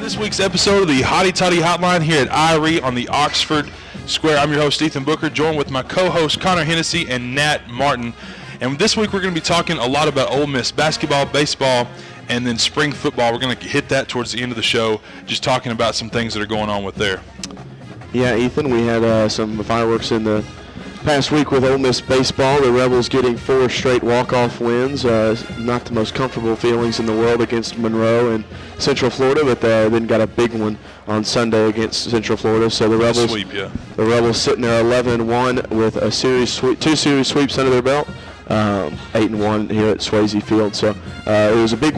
This week's episode of the Toddy Hotline here at IRE on the Oxford Square. I'm your host, Ethan Booker, joined with my co-host, Connor Hennessey and Nat Martin. And this week we're going to be talking a lot about Ole Miss basketball, baseball, and then spring football. We're going to hit that towards the end of the show, just talking about some things that are going on with there. Yeah, Ethan, we had some fireworks in the past week with Ole Miss baseball. The Rebels getting 4 straight walk-off wins. Not the most comfortable feelings in the world against Monroe and Central Florida, but then got a big one on Sunday against Central Florida. So the Rebels, the Rebels sitting there 11-1 with a two series sweeps under their belt. 8-1 here at Swayze Field. So it was a big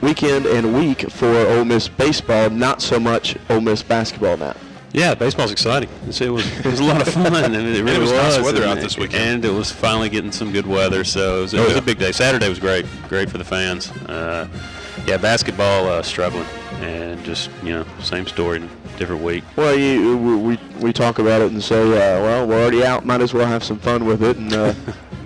weekend and week for Ole Miss baseball. Not so much Ole Miss basketball now. Yeah, baseball's exciting. It was a lot of fun, and it really was nice weather out this weekend. And it was finally getting some good weather, so it was a big day. Saturday was great for the fans. Basketball struggling, and just same story, different week. Well, we talk about it and say, well, we're already out. Might as well have some fun with it and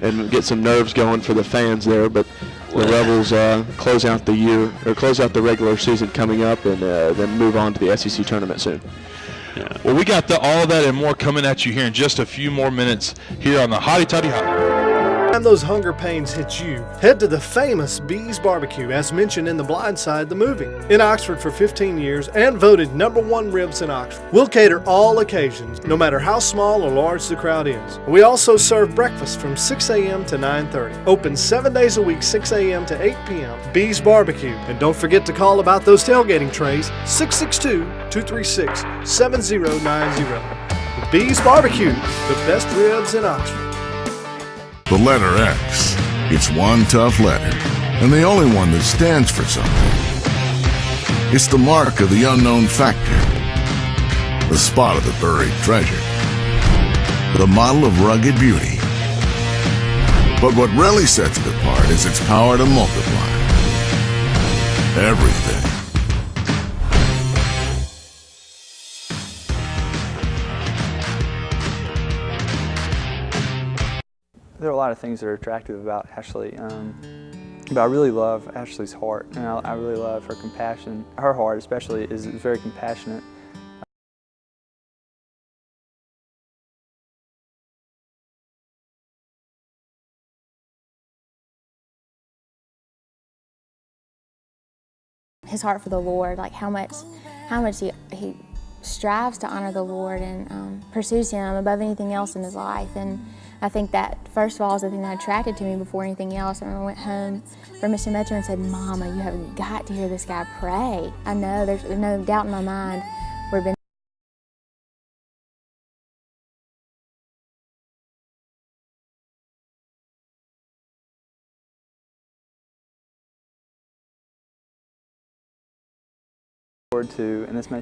and get some nerves going for the fans there. But the Rebels close out the regular season coming up, and then move on to the SEC tournament soon. Yeah. Well, we got all of that and more coming at you here in just a few more minutes here on the Hotty Toddy Hotline. Time those hunger pains hit you, head to the famous Bees Barbecue, as mentioned in The Blind Side, the movie. In Oxford for 15 years and voted #1 ribs in Oxford. We'll cater all occasions, no matter how small or large the crowd is. We also serve breakfast from 6 a.m. to 9:30. Open 7 days a week, 6 a.m. to 8 p.m. Bees Barbecue. And don't forget to call about those tailgating trays, 662-236-7090. The Bees Barbecue, the best ribs in Oxford. The letter X. It's one tough letter, and the only one that stands for something. It's the mark of the unknown factor, the spot of the buried treasure, the model of rugged beauty. But what really sets it apart is its power to multiply everything. There are a lot of things that are attractive about Ashley, but I really love Ashley's heart, and I really love her compassion. Her heart especially is very compassionate. His heart for the Lord, like how much he strives to honor the Lord and pursues Him above anything else in his life. And I think that, first of all, is the thing that attracted to me before anything else. I remember I went home from Mission Metro and said, "Mama, you have got to hear this guy pray." I know, there's no doubt in my mind. We've been forward to, and this may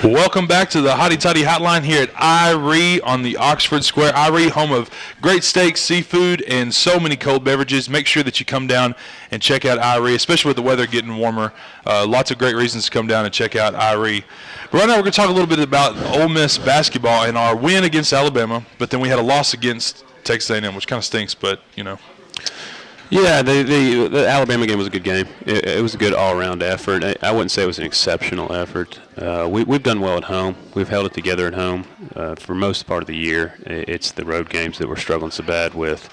Welcome back to the Hotty Toddy Hotline here at IRE on the Oxford Square. IRE, home of great steaks, seafood, and so many cold beverages. Make sure that you come down and check out IRE, especially with the weather getting warmer. Lots of great reasons to come down and check out IRE. But right now we're going to talk a little bit about Ole Miss basketball and our win against Alabama, but then we had a loss against Texas A&M, which kind of stinks, but, Yeah, the Alabama game was a good game. It was a good all-around effort. I wouldn't say it was an exceptional effort. We've done well at home. We've held it together at home for most part of the year. It's the road games that we're struggling so bad with.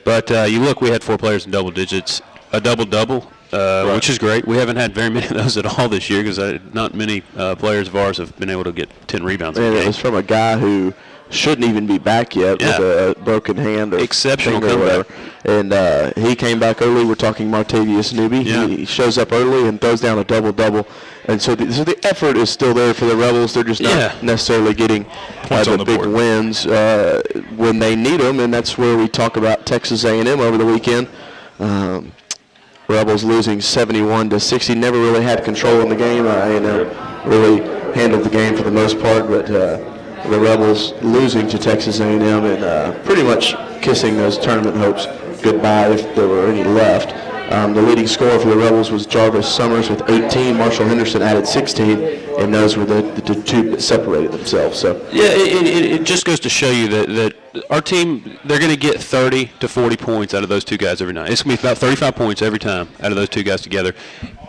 But you look, we had 4 players in double digits, a double-double, right, which is great. We haven't had very many of those at all this year because not many players of ours have been able to get 10 rebounds in a game. It was from a guy who shouldn't even be back yet with a broken hand or exceptional finger or whatever. And he came back early. We're talking Martavius Newby. Yeah. He shows up early and throws down a double-double. And so the effort is still there for the Rebels. They're just not necessarily getting the big wins when they need them, and that's where we talk about Texas A&M over the weekend. Rebels losing 71-60. Never really had control in the game. A&M really handled the game for the most part, but the Rebels losing to Texas A&M and pretty much kissing those tournament hopes goodbye if there were any left. The leading scorer for the Rebels was Jarvis Summers with 18. Marshall Henderson added 16, and those were the two that separated themselves. So yeah, it just goes to show you that our team, they're going to get 30 to 40 points out of those two guys every night. It's going to be about 35 points every time out of those two guys together.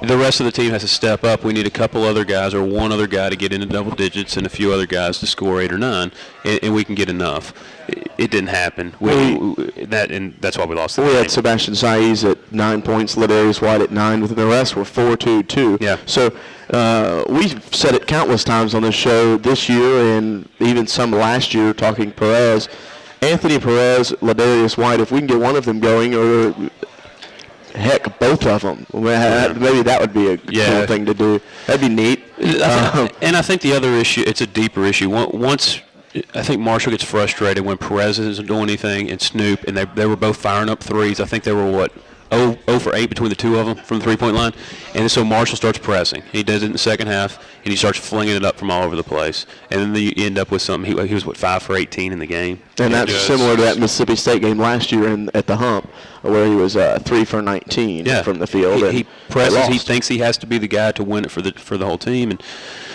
The rest of the team has to step up. We need a couple other guys or one other guy to get into double digits and a few other guys to score 8 or 9, and we can get enough. It didn't happen. And that's why we lost the game. We had Sebastian Saiz at 9 points, Ladarius White at 9, with the rest were 4-2-2. Yeah. So we've said it countless times on this show this year and even some last year talking Perez. Anthony Perez, Ladarius White, if we can get one of them going, or heck, both of them, maybe that would be a cool thing to do. That'd be neat. And I think the other issue, it's a deeper issue. Once I think Marshall gets frustrated when Perez isn't doing anything and Snoop, and they were both firing up threes. I think they were, 0 for 8 between the two of them from the three-point line. And so Marshall starts pressing. He does it in the second half, and he starts flinging it up from all over the place. And then you end up with something. He was, 5 for 18 in the game? And that's similar to that Mississippi State game last year at the Hump, where he was 3 for 19 from the field. He presses. He thinks he has to be the guy to win it for the whole team.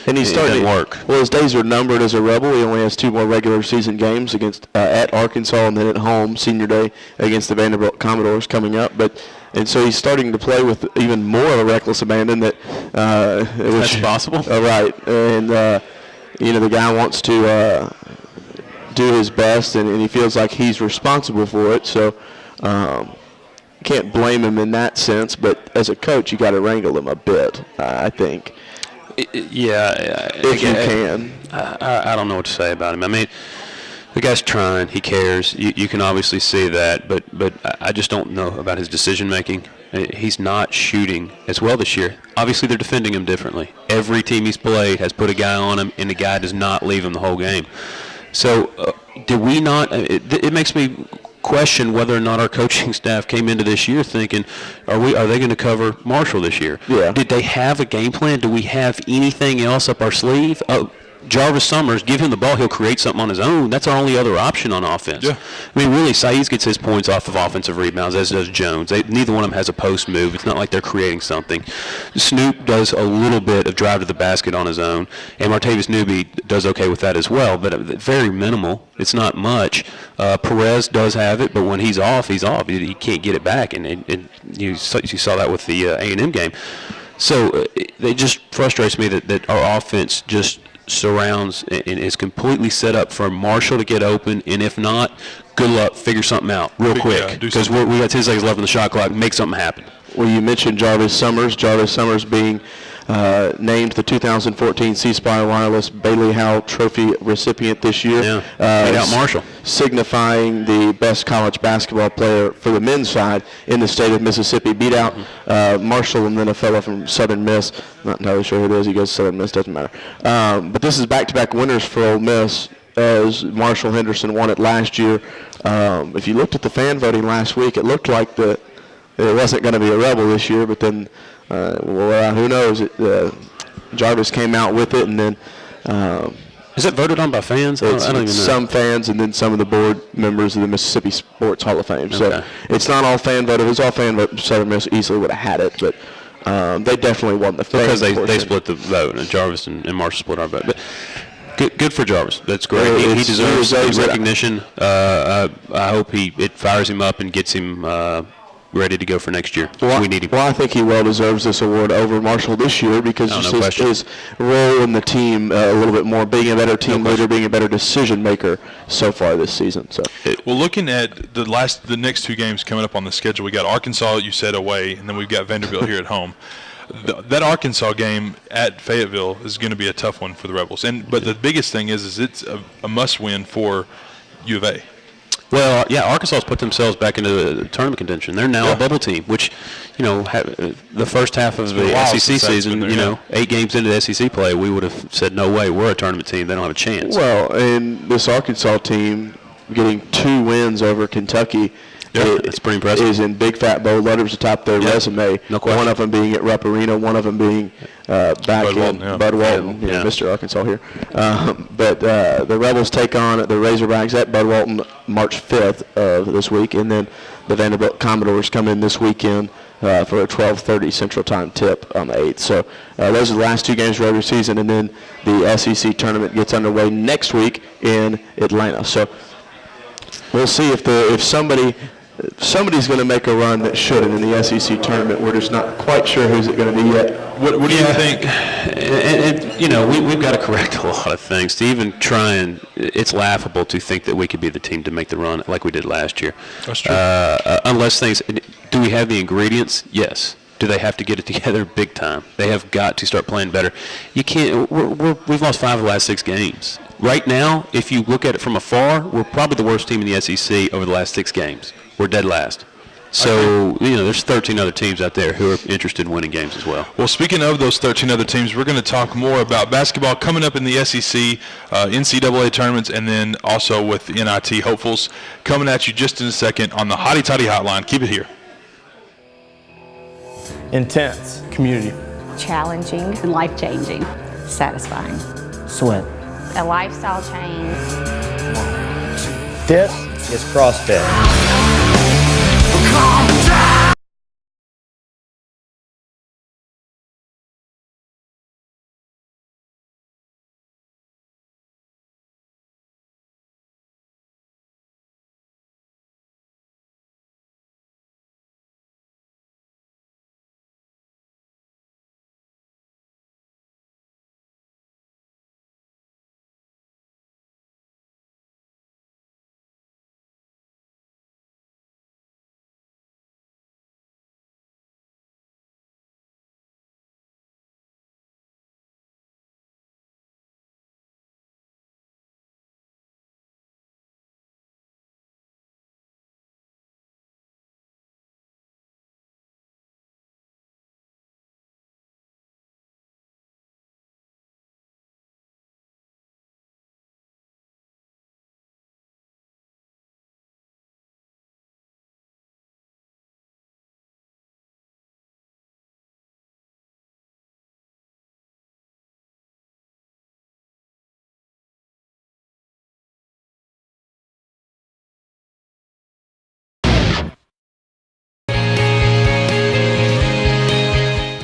And he's starting to work. Well, his days are numbered as a Rebel. He only has 2 more regular season games against at Arkansas and then at home, senior day against the Vanderbilt Commodores coming up. And so he's starting to play with even more of a reckless abandon that's possible. Right. And, the guy wants to do his best, and he feels like he's responsible for it. So can't blame him in that sense. But as a coach, you got to wrangle him a bit, I think. If you can. I don't know what to say about him. I mean, the guy's trying. He cares. You can obviously see that, but I just don't know about his decision making. He's not shooting as well this year. Obviously, they're defending him differently. Every team he's played has put a guy on him, and the guy does not leave him the whole game. So, do we not? It makes me question whether or not our coaching staff came into this year thinking, are they going to cover Marshall this year? Yeah. Did they have a game plan? Do we have anything else up our sleeve? Jarvis Summers, give him the ball, he'll create something on his own. That's our only other option on offense. Yeah. I mean, really, Saiz gets his points off of offensive rebounds, as does Jones. Neither one of them has a post move. It's not like they're creating something. Snoop does a little bit of drive to the basket on his own, and Martavius Newby does okay with that as well, but very minimal. It's not much. Perez does have it, but when he's off, he's off. He can't get it back, and you saw that with the A&M game. So it just frustrates me that our offense just surrounds and is completely set up for Marshall to get open, and if not, good luck, figure something out real quick, because we got 10 seconds left on the shot clock. Make something happen. Well, you mentioned Jarvis Summers being named the 2014 C Spire Wireless Bailey Howell Trophy recipient this year. Beat out Marshall, signifying the best college basketball player for the men's side in the state of Mississippi. Beat out Marshall and then a fellow from Southern Miss. Not entirely sure who it is. He goes to Southern Miss, doesn't matter. But this is back-to-back winners for Ole Miss, as Marshall Henderson won it last year. If you looked at the fan voting last week, it looked like it wasn't going to be a Rebel this year, but then who knows? Jarvis came out with it, and then is it voted on by fans? I don't even know. Some fans and then some of the board members of the Mississippi Sports Hall of Fame. Okay. So it's not all fan voted. If it was all fan vote, Southern Miss easily would have had it, but they definitely won the fan because they portion. split the vote, and Jarvis and Marshall split our vote. But good for Jarvis. That's great. He deserves recognition. I hope it fires him up and gets him ready to go for next year. Well, We need him. Well, I think he well deserves this award over Marshall this year because Oh, just no his, question. his role in the team a little bit more, being a better team leader, being a better decision maker so far this season. So. Well, looking at the next two games coming up on the schedule, we got Arkansas, you said, away, and then we've got Vanderbilt here at home. That Arkansas game at Fayetteville is going to be a tough one for the Rebels. But the biggest thing is it's a must-win for U of A. Well, yeah, Arkansas's put themselves back into the tournament contention. They're now a bubble team, which, the first half of the SEC season, 8 games into the SEC play, we would have said, no way, we're a tournament team. They don't have a chance. Well, and this Arkansas team getting 2 wins over Kentucky. It's pretty impressive. Is in big fat bold letters atop their resume. No question. One of them being at Rupp Arena, one of them being back Bud in Walton, Bud Walton, Yeah. Mr. Arkansas here. But the Rebels take on the Razorbacks at Bud Walton March 5th of this week, and then the Vanderbilt Commodores come in this weekend for a 12:30 Central Time tip on the 8th. So those are the last 2 games of the regular season, and then the SEC tournament gets underway next week in Atlanta. So we'll see if somebody's going to make a run that shouldn't in the SEC tournament. We're just not quite sure who's it going to be yet. What do you think? And we've got to correct a lot of things. To even try it's laughable to think that we could be the team to make the run like we did last year. That's true. Unless do we have the ingredients? Yes. Do they have to get it together? Big time. They have got to start playing better. You can't. We've lost 5 of the last 6 games. Right now, if you look at it from afar, we're probably the worst team in the SEC over the last 6 games. We're dead last. So, there's 13 other teams out there who are interested in winning games as well. Well, speaking of those 13 other teams, we're going to talk more about basketball coming up in the SEC, NCAA tournaments, and then also with the NIT hopefuls coming at you just in a second on the Hotty Toddy Hotline. Keep it here. Intense. Community. Challenging and life-changing. Satisfying. Sweat. A lifestyle change. This is CrossFit.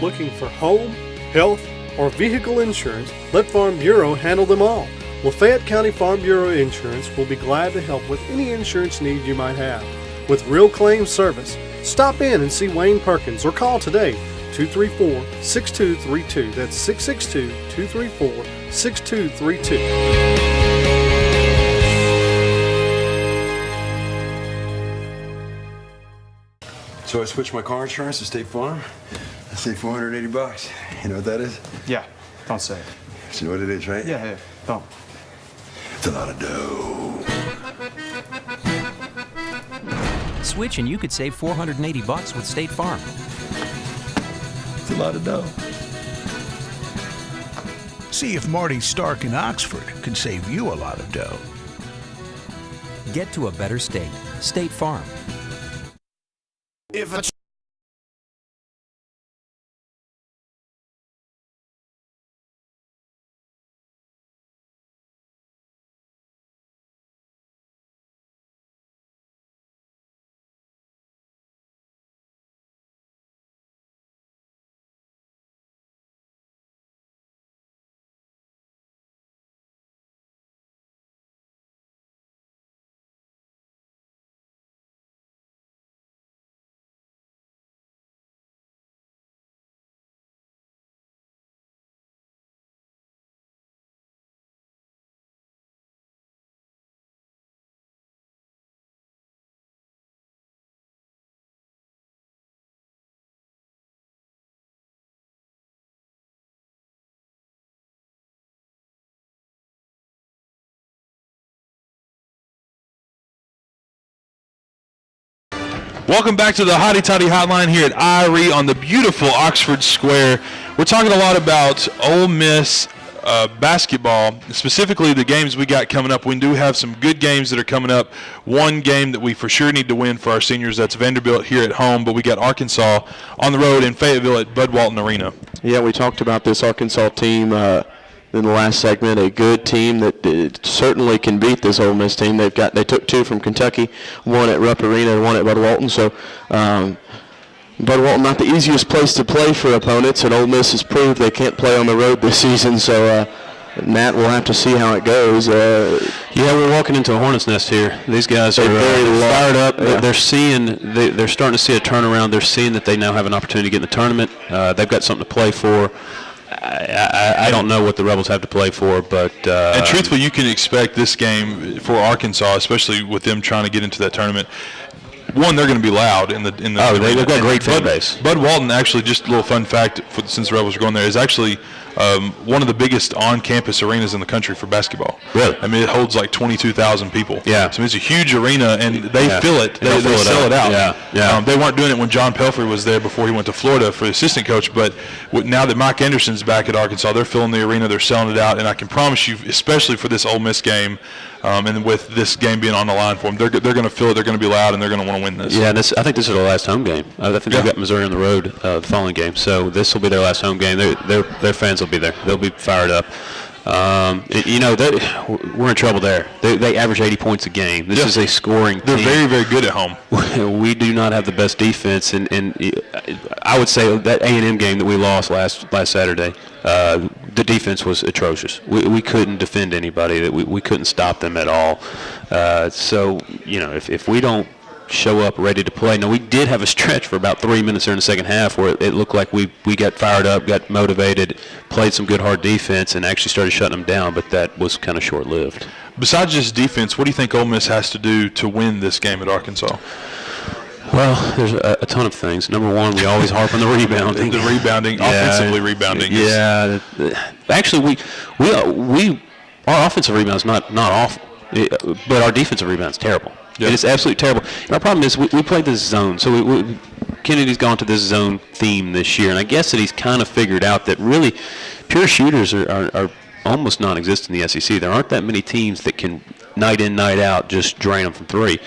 Looking for home, health, or vehicle insurance? Let Farm Bureau handle them all. Lafayette County Farm Bureau Insurance will be glad to help with any insurance need you might have. With real claim service, stop in and see Wayne Perkins or call today 234-6232. That's 662-234-6232. So I switched my car insurance to State Farm. I saved $480. You know what that is? Yeah. Don't say it. You know what it is, right? Yeah. Don't. It's a lot of dough. Switch and you could save $480 with State Farm. It's a lot of dough. See if Marty Stark in Oxford can save you a lot of dough. Get to a better state. State Farm. If a Welcome back to the Hotty Toddy Hotline here at IRE on the beautiful Oxford Square. We're talking a lot about Ole Miss basketball, specifically the games we got coming up. We do have some good games that are coming up. One game that we for sure need to win for our seniors, that's Vanderbilt here at home, but we got Arkansas on the road in Fayetteville at Bud Walton Arena. Yeah, we talked about this Arkansas team in the last segment, a good team that certainly can beat this Ole Miss team. They took 2 from Kentucky, 1 at Rupp Arena and 1 at Bud Walton. So Bud Walton, not the easiest place to play for opponents, and Ole Miss has proved they can't play on the road this season. So Nat, we'll have to see how it goes. Yeah, we're walking into a hornet's nest here. These guys are fired up. Yeah. They're starting to see a turnaround. They're seeing that they now have an opportunity to get in the tournament. They've got something to play for. I don't know what the Rebels have to play for, but and truthfully, you can expect this game for Arkansas, especially with them trying to get into that tournament. One, they're going to be loud in the. They've got a great fan base. Bud Walton, actually, just a little fun fact, since the Rebels are going there, is actually one of the biggest on-campus arenas in the country for basketball. Really? I mean, it holds like 22,000 people. Yeah. So it's a huge arena, and they fill it. They sell it out. Yeah. They weren't doing it when John Pelfrey was there before he went to Florida for the assistant coach, but now that Mike Anderson's back at Arkansas, they're filling the arena, they're selling it out, and I can promise you, especially for this Ole Miss game, and with this game being on the line for them, they're going to feel it, they're going to be loud, and they're going to want to win this. Yeah, I think this is their last home game. I think they've got Missouri on the road the following game, so this will be their last home game. Their fans will be there. They'll be fired up. We're in trouble there. They average 80 points a game. This is a scoring team. They're very, very good at home. We do not have the best defense, and I would say that A&M game that we lost last Saturday, the defense was atrocious. We couldn't defend anybody. We couldn't stop them at all. So if we don't show up ready to play. Now, we did have a stretch for about 3 minutes there in the second half where it looked like we got fired up, got motivated, played some good hard defense, and actually started shutting them down, but that was kind of short-lived. Besides just defense, what do you think Ole Miss has to do to win this game at Arkansas? Well, there's a ton of things. Number one, we always harp on the rebounding. Offensively rebounding. Yeah. Actually, our offensive rebound is not awful, but our defensive rebound is terrible. Yep. It is absolutely terrible. And our problem is we play this zone. So Kennedy's gone to this zone theme this year, and I guess that he's kind of figured out that really pure shooters are almost non-existent in the SEC. There aren't that many teams that can night in, night out just drain them from three.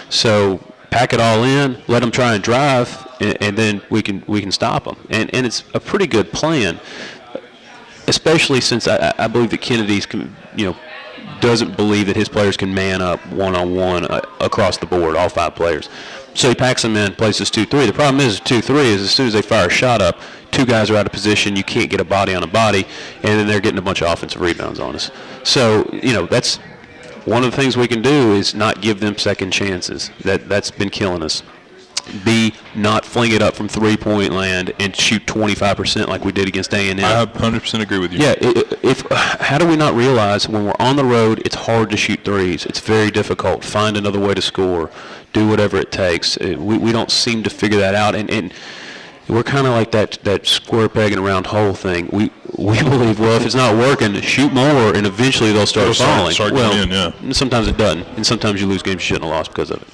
So pack it all in, let them try and drive, and then we can stop them. And it's a pretty good plan, especially since I believe that Kennedy's doesn't believe that his players can man up one-on-one across the board, all 5 players. So he packs them in, plays this 2-3. The problem is 2-3 is as soon as they fire a shot up, 2 guys are out of position, you can't get a body on a body, and then they're getting a bunch of offensive rebounds on us. So, that's one of the things we can do is not give them second chances. That's been killing us. B, not fling it up from three-point land and shoot 25% like we did against A&M. I 100% agree with you. Yeah, how do we not realize when we're on the road, it's hard to shoot threes. It's very difficult. Find another way to score. Do whatever it takes. We don't seem to figure that out, and we're kind of like that square peg in a round hole thing. We believe, well, if it's not working, shoot more, and eventually they'll start falling. Sometimes it doesn't, and sometimes you lose games you shouldn't have lost because of it.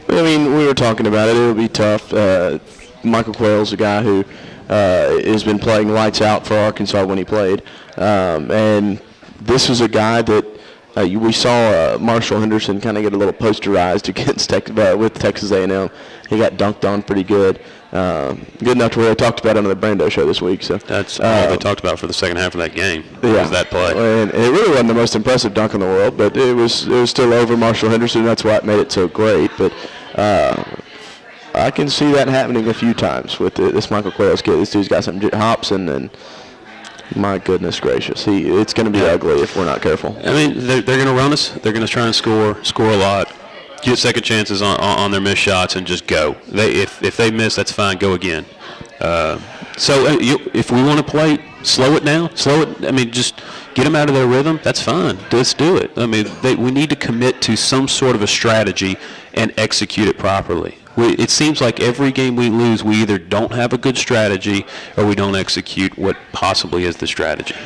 I mean, we were talking about it. It would be tough. Michael Quayle's a guy who has been playing lights out for Arkansas when he played. And this was a guy that we saw Marshall Henderson kind of get a little posterized against with Texas A&M. He got dunked on pretty good. Good enough to where I talked about it on the Brando show this week. So that's all they talked about for the second half of that game. Was that play. And it really wasn't the most impressive dunk in the world, but it was still over Marshall Henderson. That's why it made it so great. But I can see that happening a few times with this Michael Quayle's kid. This dude's got some hops, and my goodness gracious, it's going to be ugly if we're not careful. I mean, they're going to run us. They're going to try and score a lot. Get second chances on their missed shots and just go. If they miss, that's fine. Go again. If we want to play, slow it down. I mean, just get them out of their rhythm. That's fine. Let's do it. I mean, we need to commit to some sort of a strategy and execute it properly. It seems like every game we lose, we either don't have a good strategy or we don't execute what possibly is the strategy.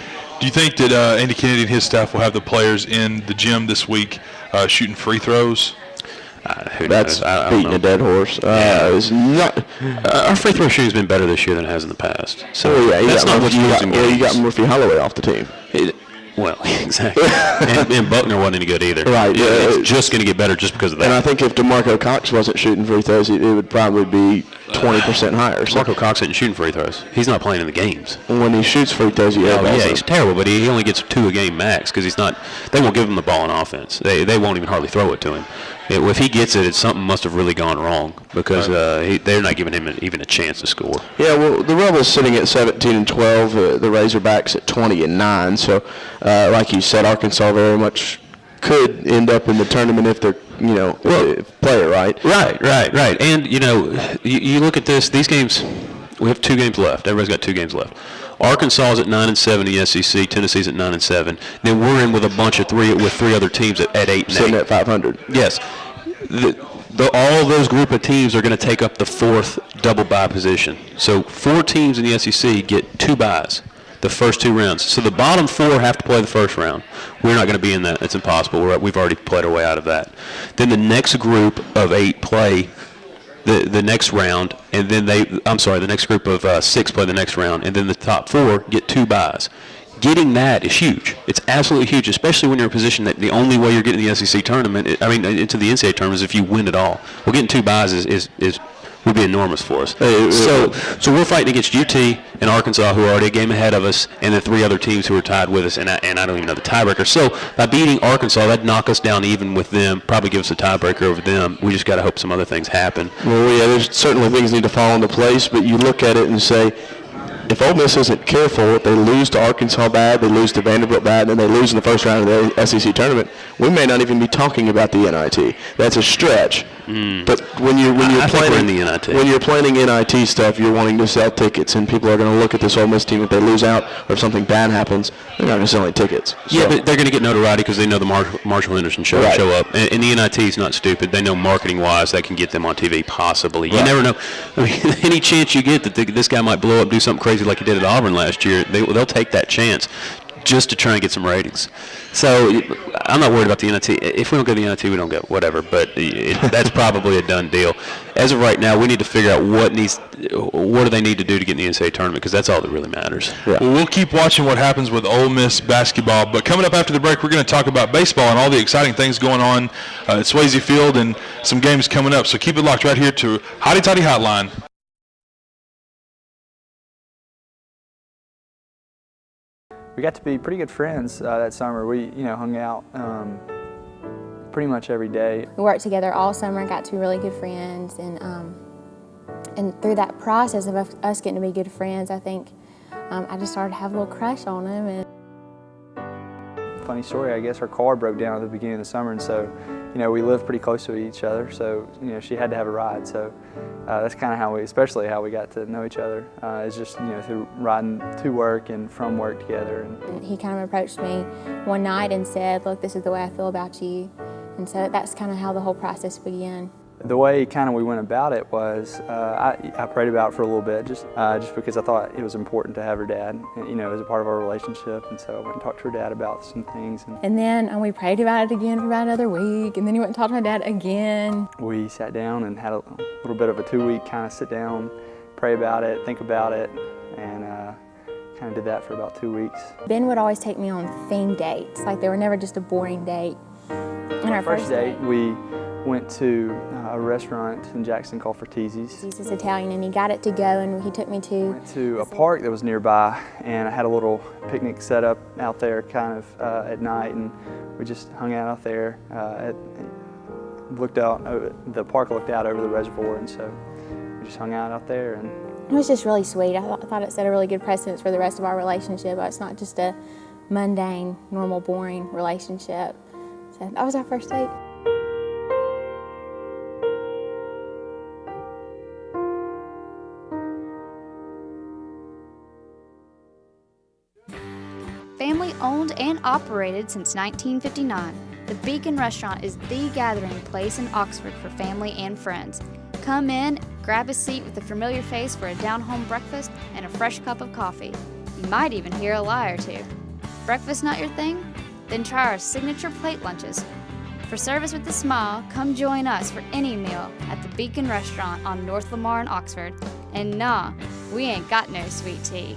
Do you think that Andy Kennedy and his staff will have the players in the gym this week shooting free throws? That's I don't beating know. a dead horse. It's not. Our free throw shooting's been better this year than it has in the past. So that's not what's losing games. You got Murphy Holloway off the team. Well, exactly. and Buckner wasn't any good either. Right. Yeah, it's just going to get better just because of that. And I think if DeMarco Cox wasn't shooting free throws, it would probably be 20% higher. So Marco Cox isn't shooting free throws. He's not playing in the games. when he shoots free throws, He's terrible, but he only gets 2 a game max because he's not. They won't give him the ball on offense. They won't even hardly throw it to him. If he gets it, something must have really gone wrong because they're not giving him even a chance to score. Yeah, well, the Rebels sitting at 17-12, the Razorbacks at 20-9. So, like you said, Arkansas very much could end up in the tournament if they're, if they play it right. Right. And you look at these games. We have 2 games left. Everybody's got 2 games left. Arkansas is at 9-7 in the SEC. Tennessee's at 9-7. Then we're in with a bunch of 3 other teams at 8-8. Sitting at 500. Yes. All of those group of teams are going to take up the 4th double bye position. So 4 teams in the SEC get 2 byes the first 2 rounds. So the bottom 4 have to play the first round. We're not going to be in that. It's impossible. We've already played our way out of that. Then the next group of 8 play the next round, and then the next group of 6 play the next round, and then the top 4 get 2 byes. Getting that is huge. It's absolutely huge, especially when you're in a position that the only way you're getting the SEC tournament, into the NCAA tournament, is if you win it all. Well, getting 2 byes would be enormous for us. So we're fighting against UT and Arkansas, who are already a game ahead of us, and then 3 other teams who are tied with us, and I don't even know the tiebreaker. So by beating Arkansas, that'd knock us down even with them, probably give us a tiebreaker over them. We just got to hope some other things happen. Well, yeah, there's certainly things need to fall into place, but you look at it and say, if Ole Miss isn't careful, if they lose to Arkansas bad, they lose to Vanderbilt bad, and then they lose in the first round of the SEC tournament, we may not even be talking about the NIT. That's a stretch. But when you're planning the NIT. When you're planning NIT stuff, you're wanting to sell tickets, and people are going to look at this Ole Miss team. If they lose out or if something bad happens, they're not going to sell any tickets. Yeah, but they're going to get notoriety because they know the Marshall Henderson show up. And the NIT is not stupid. They know marketing-wise that can get them on TV, possibly. You never know. Any chance you get that this guy might blow up, do something crazy like he did at Auburn last year, they'll take that chance just to try and get some ratings. So I'm not worried about the NIT. If we don't get the NIT, we don't get whatever. But that's probably a done deal. As of right now, we need to figure out what do they need to do to get in the NCAA tournament, because that's all that really matters. Yeah. Well, we'll keep watching what happens with Ole Miss basketball. But coming up after the break, we're going to talk about baseball and all the exciting things going on at Swayze Field and some games coming up. So keep it locked right here to Hotty Toddy Hotline. We got to be pretty good friends that summer. We, hung out pretty much every day. We worked together all summer and got to be really good friends. And through that process of us getting to be good friends, I think I just started to have a little crush on him. And funny story, I guess her car broke down at the beginning of the summer, and so, we lived pretty close to each other, so, she had to have a ride. So that's kind of how we got to know each other, is just, through riding to work and from work together. And he kind of approached me one night and said, look, this is the way I feel about you. And so that's kind of how the whole process began. The way kind of we went about it was I prayed about it for a little bit, just because I thought it was important to have her dad, as a part of our relationship. And so I went and talked to her dad about some things. And then we prayed about it again for about another week. And then he went and talked to my dad again. We sat down and had a little bit of a 2-week kind of sit down, pray about it, think about it, and kind of did that for about 2 weeks. Ben would always take me on theme dates. Like they were never just a boring date. And our first date, we went to a restaurant in Jackson called Fratese's. He's Italian, and he got it to go, and he took me to a park that was nearby, and I had a little picnic set up out there kind of at night, and we just hung out there. The park looked out over the reservoir, and so we just hung out there. And it was just really sweet. I thought it set a really good precedence for the rest of our relationship. It's not just a mundane, normal, boring relationship. So that was our first date. Family owned and operated since 1959, the Beacon Restaurant is the gathering place in Oxford for family and friends. Come in, grab a seat with a familiar face for a down-home breakfast and a fresh cup of coffee. You might even hear a lie or two. Breakfast not your thing? Then try our signature plate lunches. For service with a smile, come join us for any meal at the Beacon Restaurant on North Lamar in Oxford. And nah, we ain't got no sweet tea.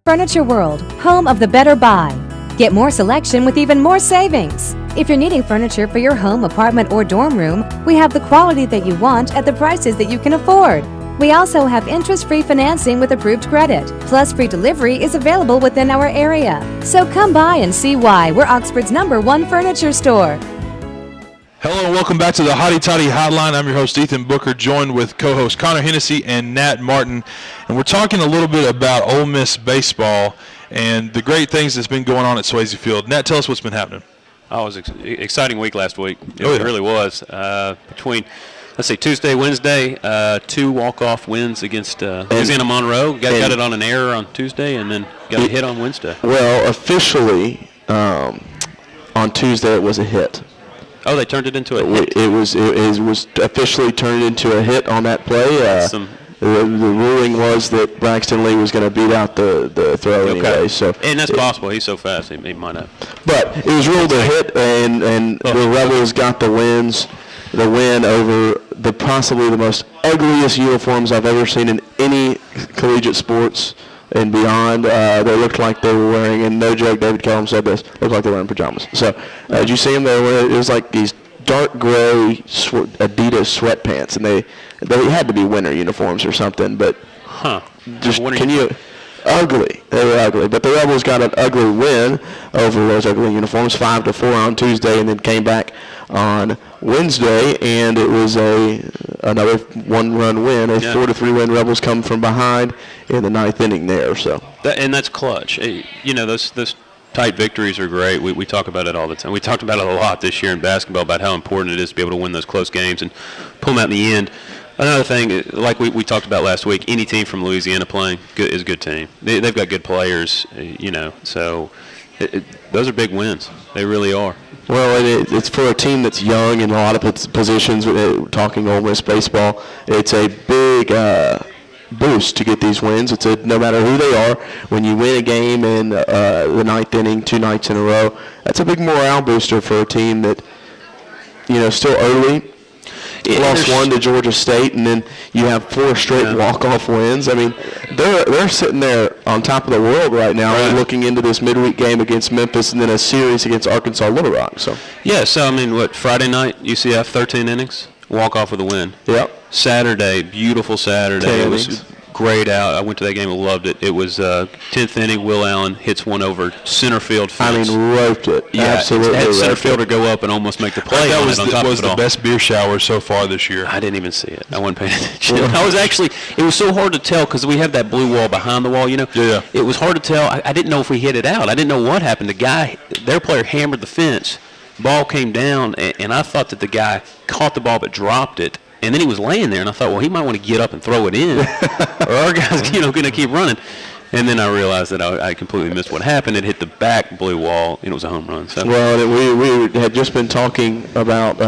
Furniture World, home of the better buy. Get more selection with even more savings. If you're needing furniture for your home, apartment, or dorm room, we have the quality that you want at the prices that you can afford. We also have interest-free financing with approved credit, plus free delivery is available within our area. So come by and see why we're Oxford's #1 furniture store. Hello and welcome back to the Hotty Toddy Hotline. I'm your host Ethan Booker, joined with co-host Connor Hennessey and Nat Martin. And we're talking a little bit about Ole Miss baseball and the great things that's been going on at Swayze Field. Nat, tell us what's been happening. Oh, it was an exciting week last week. It really was. Between, let's say, Tuesday, Wednesday, 2 walk-off wins against Louisiana Monroe. Got it on an error on Tuesday and then got a hit on Wednesday. Well, officially, on Tuesday it was a hit. Oh, they turned it into a hit. It was officially turned into a hit on that play. The ruling was that Braxton Lee was going to beat out the throw anyway. So and that's possible. He's so fast, he might have. But it was ruled a hit, and the Rebels got the win over possibly the most ugliest uniforms I've ever seen in any collegiate sports and beyond. They looked like they were wearing, and no joke, David Kellum said this, looked like they were wearing pajamas. So did you see them? It was like these dark gray Adidas sweatpants, and they had to be winter uniforms or something. But ugly. They were ugly. But the Rebels got an ugly win over those ugly uniforms, 5-4 on Tuesday, and then came back on Wednesday, and it was another one-run win. A 4-3 win. Rebels come from behind in the 9th inning there. So and that's clutch. Those tight victories are great. We talk about it all the time. We talked about it a lot this year in basketball about how important it is to be able to win those close games and pull them out in the end. Another thing, like we talked about last week, any team from Louisiana playing is a good team. They've got good players, so those are big wins. They really are. Well, it's for a team that's young in a lot of positions. Talking Ole Miss baseball, it's a big boost to get these wins. No matter who they are, when you win a game in the 9th inning 2 nights in a row, that's a big morale booster for a team that, still early. Lost 1 to Georgia State, and then you have 4 straight walk-off wins. I mean, they're sitting there on top of the world right now, looking into this midweek game against Memphis, and then a series against Arkansas Little Rock. So Friday night UCF 13 innings, walk-off with a win. Yep. Saturday, beautiful Saturday. It was great out. I went to that game and loved it. It was 10th inning. Will Allen hits one over center field fence. Roped it. Yeah, absolutely. Had center fielder go up and almost make the play. That was the best beer shower so far this year. I didn't even see it. I wasn't paying attention. It was so hard to tell because we have that blue wall behind the wall. Yeah. It was hard to tell. I didn't know if we hit it out. I didn't know what happened. Their player hammered the fence. Ball came down, and I thought that the guy caught the ball but dropped it. And then he was laying there, and I thought, well, he might want to get up and throw it in, or our guy's, going to keep running. And then I realized that I completely missed what happened. It hit the back blue wall, and it was a home run. So. Well, we had just been talking about,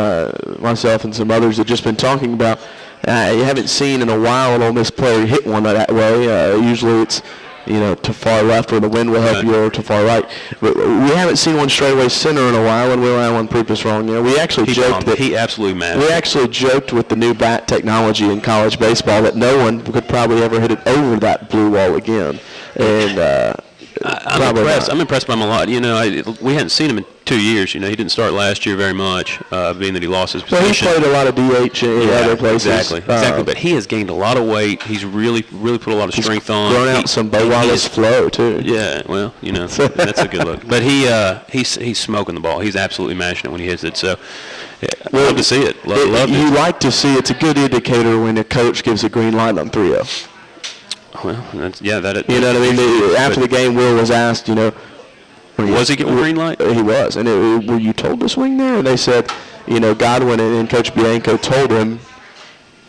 myself and some others had just been talking about, you haven't seen in a while an Ole Miss player hit one that way. Usually it's, to far left where the wind will help you, or to far right. But we haven't seen one straightaway center in a while, and Will Allen proved us wrong. We actually joked that he absolutely mad. We actually joked with the new bat technology in college baseball that no one could probably ever hit it over that blue wall again. And I'm impressed. I'm impressed by him a lot. We hadn't seen him in 2 years. He didn't start last year very much, being that he lost his position. So he played a lot of DH in other places. Exactly. But he has gained a lot of weight. He's really put a lot of strength on. Grown out some Bo Wallace flow too. Yeah, well, that's a good look. But he's smoking the ball. He's absolutely mashing it when he hits it. So. Yeah, love to see it. Love you like to see it's a good indicator when a coach gives a green light on 3-0. Well, that. You know what I mean? After the game, Will was asked, was he getting a green light? He was. And were you told to swing there? And they said, Godwin and Coach Bianco told him,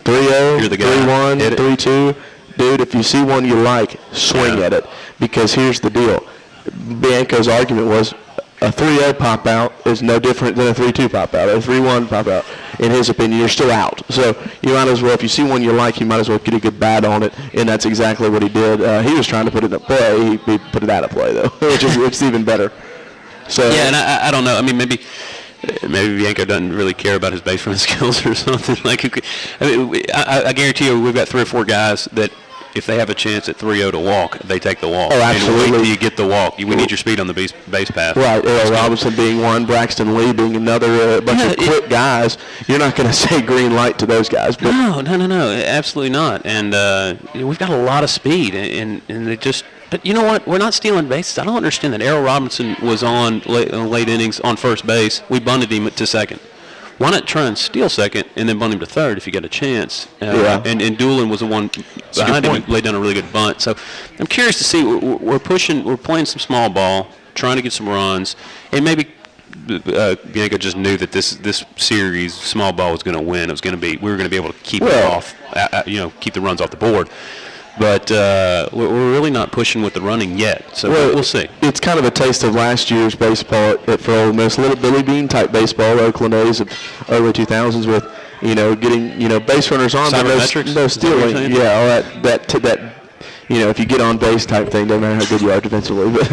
3-0, 3-1, 3-2. Dude, if you see one you like, swing at it. Because here's the deal. Bianco's argument was, a 3-0 pop out is no different than a 3-2 pop out. A 3-1 pop out, in his opinion, you're still out. So you might as well, if you see one you like, you might as well get a good bat on it, and that's exactly what he did. He was trying to put it in play. He put it out of play, though, which is even better. So yeah, and I don't know. I mean, maybe maybe Bianco doesn't really care about his base running skills or something. I guarantee you, we've got 3 or 4 guys that, if they have a chance at 3-0 to walk, they take the walk. Oh, absolutely. And wait till you get the walk. We need your speed on the base path. Right. Earl Robinson being one, Braxton Lee being another, bunch of quick guys. You're not going to say green light to those guys. But No, absolutely not. And we've got a lot of speed, and they just. But you know what? We're not stealing bases. I don't understand that. Errol Robinson was on late innings on first base. We bunted him to second. Why not try and steal second and then bunt him to third if you get a chance? And Doolin was the one behind him who laid down a really good bunt. So I'm curious to see. We're playing some small ball, trying to get some runs, and maybe Bianco just knew that this series small ball was going to win. It was going to be we were going to be able to keep it off, keep the runs off the board. But we're really not pushing with the running yet, so we'll see. It's kind of a taste of last year's baseball for Ole Miss, little Billy Bean type baseball, Oakland A's of early 2000s with, getting, base runners on, but no stealing. All that, if you get on base type thing, doesn't matter how good you are defensively. But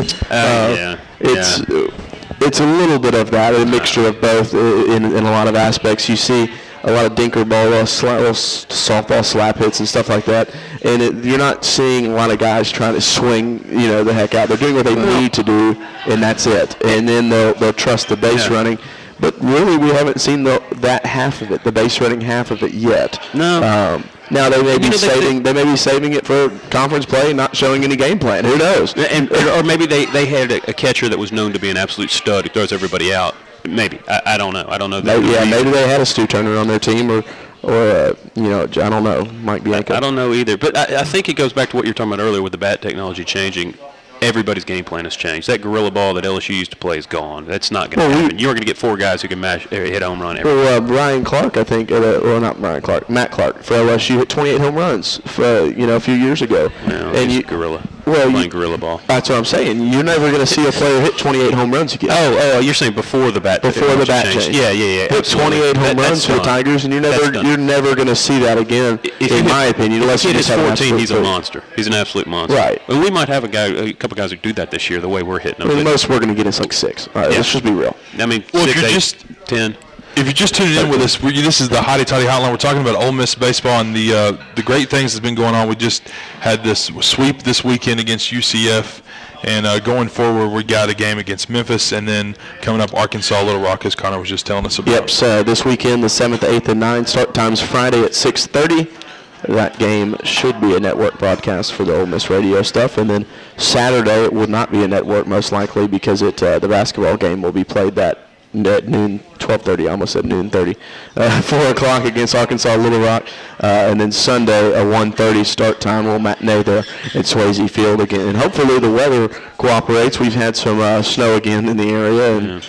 it's a little bit of that, a mixture of both in a lot of aspects. You see a lot of dinker ball, softball slap hits and stuff like that. And you're not seeing a lot of guys trying to swing, the heck out. They're doing what they need to do, and that's it. And then they'll trust the base running. But really, we haven't seen that half of it, the base running half of it yet. No. Now they may be saving it for conference play, not showing any game plan. Who knows? Or maybe they had a catcher that was known to be an absolute stud who throws everybody out. Maybe. I don't know. I don't know. Maybe they had a Stu Turner on their team, or I don't know, Mike Bianco. I don't know either. But I think it goes back to what you were talking about earlier with the bat technology changing. Everybody's game plan has changed. That gorilla ball that LSU used to play is gone. That's not going to happen. You're going to get 4 guys who can hit a home run every time. Brian Clark, I think, not Brian Clark, Matt Clark for LSU hit 28 home runs a few years ago. Well, and gorilla. Playing gorilla ball. That's what I'm saying. You're never going to see a player hit 28 home runs again. Oh, you're saying before the bat change. Yeah. Hit 28 home runs for the Tigers, and you're never going to see that again, in my opinion, unless you just have 14, he's a monster. He's an absolute monster. Right. And we might have a couple guys who do that this year, the way we're hitting them. The most we're going to get is like 6. All right, let's just be real. I mean, well, 6, 8, 10. If you're just tuning in with us, this is the Hotty Toddy Hotline. We're talking about Ole Miss baseball and the great things that's been going on. We just had this sweep this weekend against UCF, and going forward, we got a game against Memphis, and then coming up Arkansas, Little Rock, as Connor was just telling us about. Yep, so this weekend, the 7th, 8th, and 9th, start times Friday at 6:30. That game should be a network broadcast for the Ole Miss radio stuff, and then Saturday it will not be a network most likely because the basketball game will be played at noon, 12:30. I almost said noon 30. 4 o'clock against Arkansas Little Rock, and then Sunday a 1:30 start time. We'll matinee there at Swayze Field again, and hopefully the weather cooperates. We've had some snow again in the area, and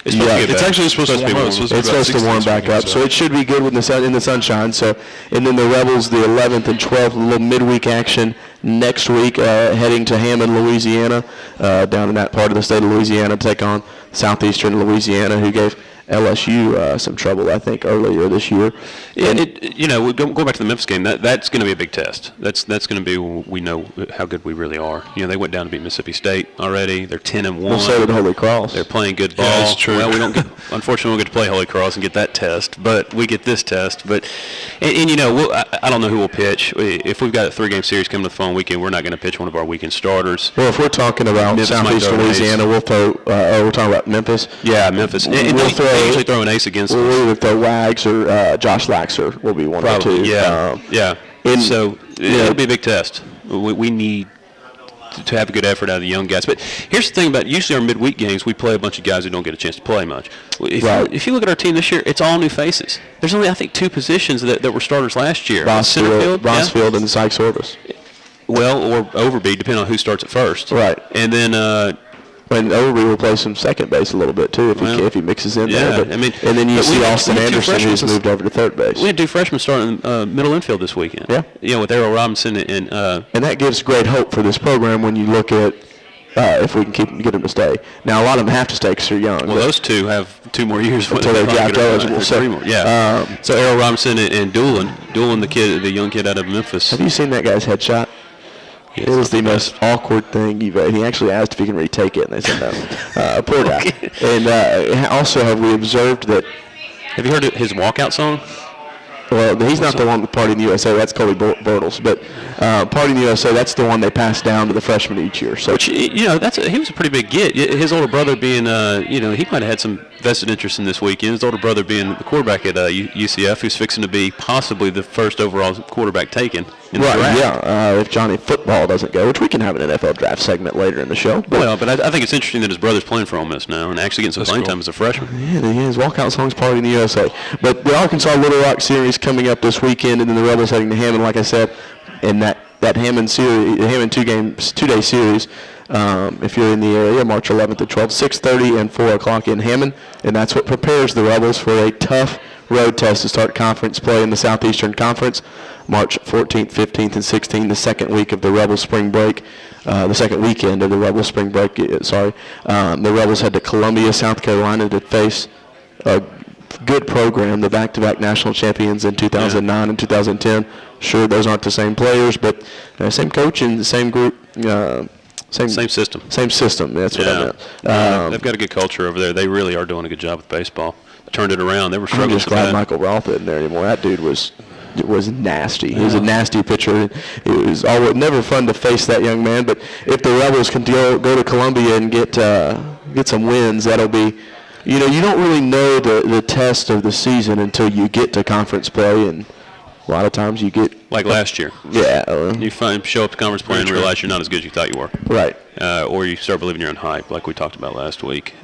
it's actually supposed to warm up. It's supposed to warm back up, so it should be good in the sunshine. So, and then the Rebels, the 11th and 12th, a little midweek action next week, heading to Hammond, Louisiana, down in that part of the state of Louisiana, to take on Southeastern Louisiana, who gave LSU some trouble, I think, earlier this year. Yeah, go back to the Memphis game. That's going to be a big test. That's going to be when we know how good we really are. They went down to beat Mississippi State already. They're 10-1. Well, so did Holy Cross. They're playing good ball. Yeah, that's true. Well, unfortunately, we don't get to play Holy Cross and get that test, but we get this test. But I don't know who will pitch. If we've got a 3-game series coming to the following weekend, we're not going to pitch one of our weekend starters. Well, if we're talking about Southeastern Louisiana, we'll throw. We're talking about Memphis. Yeah, Memphis. And we'll usually throw an ace against us. We'll either throw Wags or Josh Laxer will be one or two. Yeah. So it'll be a big test. We need to have a good effort out of the young guys. But here's the thing about usually our midweek games, we play a bunch of guys who don't get a chance to play much. If you look at our team this year, it's all new faces. There's only, I think, 2 positions that were starters last year. Rossfield and Sykes Orvis. Well, or Overby, depending on who starts at first. Right. And then and Overby will play some second base a little bit too if he mixes in there. But, and then you see Austin Anderson, who's moved over to third base. We had 2 freshmen starting middle infield this weekend. Yeah. With Errol Robinson and that gives great hope for this program when you look at if we can get them to stay. Now a lot of them have to stay because they're young. Well, those 2 have 2 more years until they're draft eligible. So 3 more. Yeah. So Errol Robinson and Doolin, the young kid out of Memphis. Have you seen that guy's headshot? It was the most awkward thing you've ever. He actually asked if he can retake it, and they said no. Poor guy. And also, have we observed that? Have you heard his walkout song? Well, he's not the one with Party in the USA. That's Colby Bortles. But Party in the USA, that's the one they pass down to the freshmen each year. So, which, he was a pretty big get. His older brother being, he might have had some vested interest in this weekend. His older brother being the quarterback at UCF, who's fixing to be possibly the first overall quarterback taken in the draft. Yeah. If Johnny Football doesn't go, which we can have an NFL draft segment later in the show. But I think it's interesting that his brother's playing for Ole Miss now and actually getting some playing time as a freshman. Yeah, his walkout song's Party in the USA. But the Arkansas Little Rock series coming up this weekend, and then the Rebels heading to Hammond, like I said, and that Hammond series, the Hammond two-day series. If you're in the area, March 11th to 12th, 6:30 and 4 o'clock in Hammond, and that's what prepares the Rebels for a tough road test to start conference play in the Southeastern Conference, March 14th, 15th, and 16th, the second week of the Rebels spring break, the second weekend of the Rebels spring break. The Rebels head to Columbia, South Carolina to face a good program, the back-to-back national champions in 2009 and 2010. Sure, those aren't the same players, but same coach and the same group. Same system. Same system. That's what I meant. They've got a good culture over there. They really are doing a good job with baseball. They turned it around. They were struggling. I'm just glad Michael Roth isn't there anymore. That dude was nasty. He was a nasty pitcher. It was never fun to face that young man. But if the Rebels can go to Columbia and get some wins, that'll be. You don't really know the test of the season until you get to conference play, and a lot of times you get like last year. Yeah, you show up to conference play and realize you're not as good as you thought you were. Right. Or you start believing your own hype, like we talked about last week.